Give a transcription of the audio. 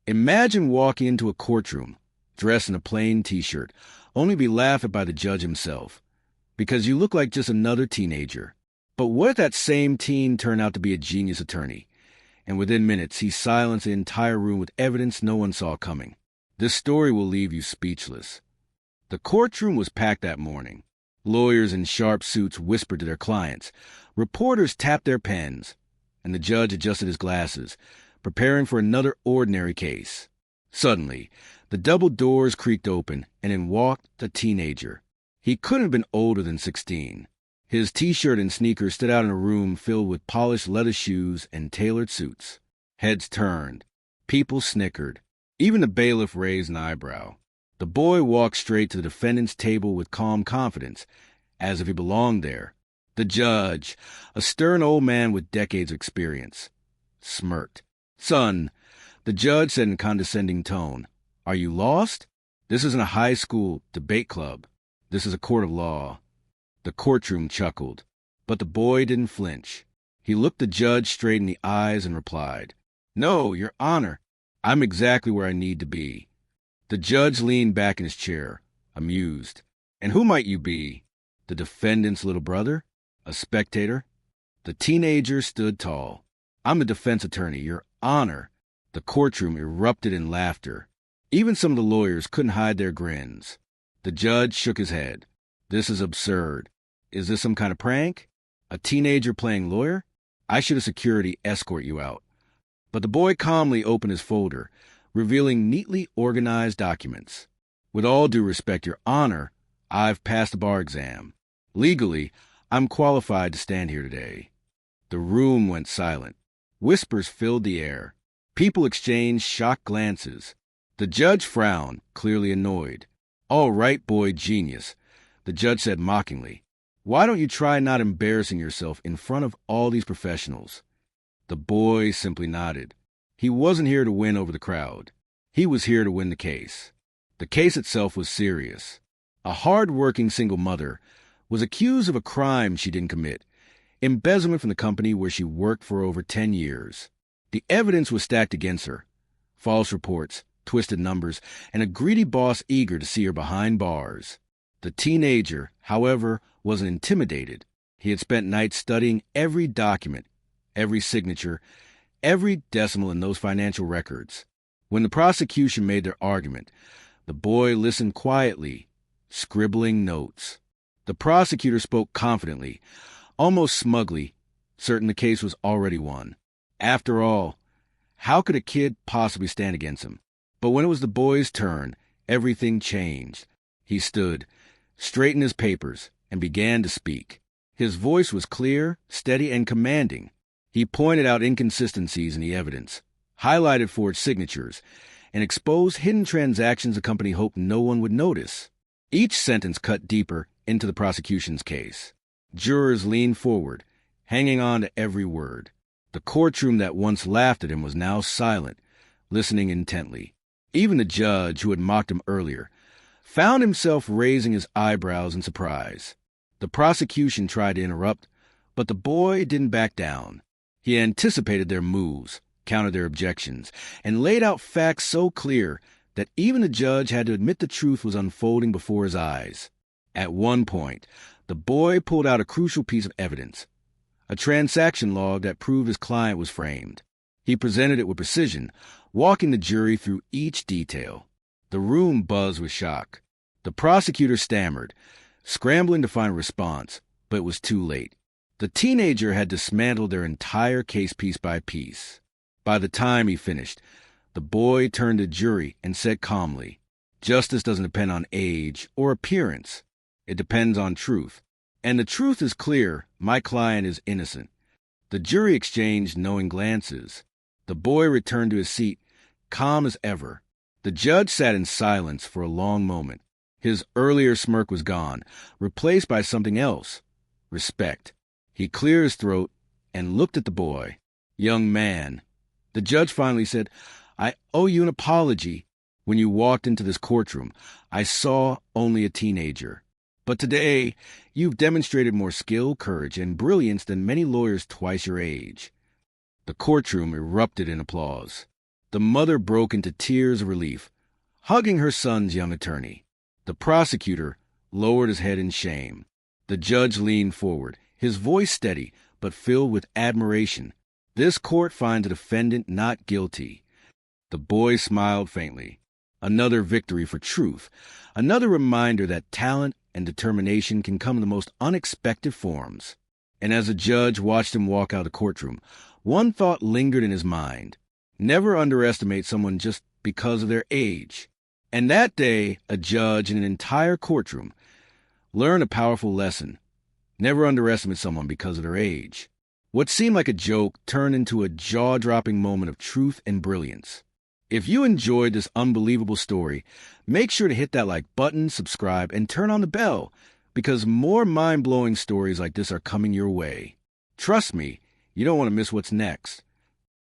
Imagine walking into a courtroom, dressed in a plain t-shirt, only to be laughed at by the judge himself, because you look like just another teenager. But what if that same teen turned out to be a genius attorney, and within minutes he silenced the entire room with evidence no one saw coming? This story will leave you speechless. The courtroom was packed that morning. Lawyers in sharp suits whispered to their clients. Reporters tapped their pens, and the judge adjusted his glasses, preparing for another ordinary case. Suddenly, the double doors creaked open, and in walked the teenager. He couldn't have been older than 16. His t-shirt and sneakers stood out in a room filled with polished leather shoes and tailored suits. Heads turned. People snickered. Even the bailiff raised an eyebrow. The boy walked straight to the defendant's table with calm confidence, as if he belonged there. The judge, a stern old man with decades of experience, smirked. "Son," the judge said in a condescending tone, "are you lost? This isn't a high school debate club. This is a court of law." The courtroom chuckled, but the boy didn't flinch. He looked the judge straight in the eyes and replied, "No, Your Honor, I'm exactly where I need to be." The judge leaned back in his chair, amused. "And who might you be? The defendant's little brother? A spectator?" The teenager stood tall. "I'm a defense attorney, Your Honor." The courtroom erupted in laughter. Even some of the lawyers couldn't hide their grins. The judge shook his head. "This is absurd. Is this some kind of prank? A teenager playing lawyer? I should have security escort you out." But the boy calmly opened his folder, revealing neatly organized documents. "With all due respect, Your Honor, I've passed the bar exam. Legally, I'm qualified to stand here today." The room went silent. Whispers filled the air. People exchanged shocked glances. The judge frowned, clearly annoyed. "All right, boy genius," the judge said mockingly. "Why don't you try not embarrassing yourself in front of all these professionals?" The boy simply nodded. He wasn't here to win over the crowd. He was here to win the case. The case itself was serious. A hard-working single mother was accused of a crime she didn't commit, embezzlement from the company where she worked for over 10 years. The evidence was stacked against her. False reports, twisted numbers, and a greedy boss eager to see her behind bars. The teenager, however, wasn't intimidated. He had spent nights studying every document, every signature, every decimal in those financial records. When the prosecution made their argument, the boy listened quietly, scribbling notes. The prosecutor spoke confidently, almost smugly, certain the case was already won. After all, how could a kid possibly stand against him? But when it was the boy's turn, everything changed. He stood, straightened his papers, and began to speak. His voice was clear, steady, and commanding. He pointed out inconsistencies in the evidence, highlighted forged signatures, and exposed hidden transactions the company hoped no one would notice. Each sentence cut deeper into the prosecution's case. Jurors leaned forward, hanging on to every word. The courtroom that once laughed at him was now silent, listening intently. Even the judge, who had mocked him earlier, found himself raising his eyebrows in surprise. The prosecution tried to interrupt, but the boy didn't back down. He anticipated their moves, countered their objections, and laid out facts so clear that even the judge had to admit the truth was unfolding before his eyes. At one point, the boy pulled out a crucial piece of evidence, a transaction log that proved his client was framed. He presented it with precision, walking the jury through each detail. The room buzzed with shock. The prosecutor stammered, scrambling to find a response, but it was too late. The teenager had dismantled their entire case piece by piece. By the time he finished, the boy turned to the jury and said calmly, "Justice doesn't depend on age or appearance. It depends on truth. And the truth is clear. My client is innocent." The jury exchanged knowing glances. The boy returned to his seat, calm as ever. The judge sat in silence for a long moment. His earlier smirk was gone, replaced by something else, respect. He cleared his throat and looked at the boy. "Young man," the judge finally said, "I owe you an apology. When you walked into this courtroom, I saw only a teenager. But today, you've demonstrated more skill, courage, and brilliance than many lawyers twice your age." The courtroom erupted in applause. The mother broke into tears of relief, hugging her son's young attorney. The prosecutor lowered his head in shame. The judge leaned forward, his voice steady but filled with admiration. This court finds the defendant not guilty. The boy smiled faintly. Another victory for truth. Another reminder that talent and determination can come in the most unexpected forms. And as the judge watched him walk out of the courtroom, one thought lingered in his mind. Never underestimate someone just because of their age. And that day, a judge in an entire courtroom learned a powerful lesson. Never underestimate someone because of their age. What seemed like a joke turned into a jaw-dropping moment of truth and brilliance. If you enjoyed this unbelievable story, make sure to hit that like button, subscribe, and turn on the bell, because more mind-blowing stories like this are coming your way. Trust me, you don't want to miss what's next.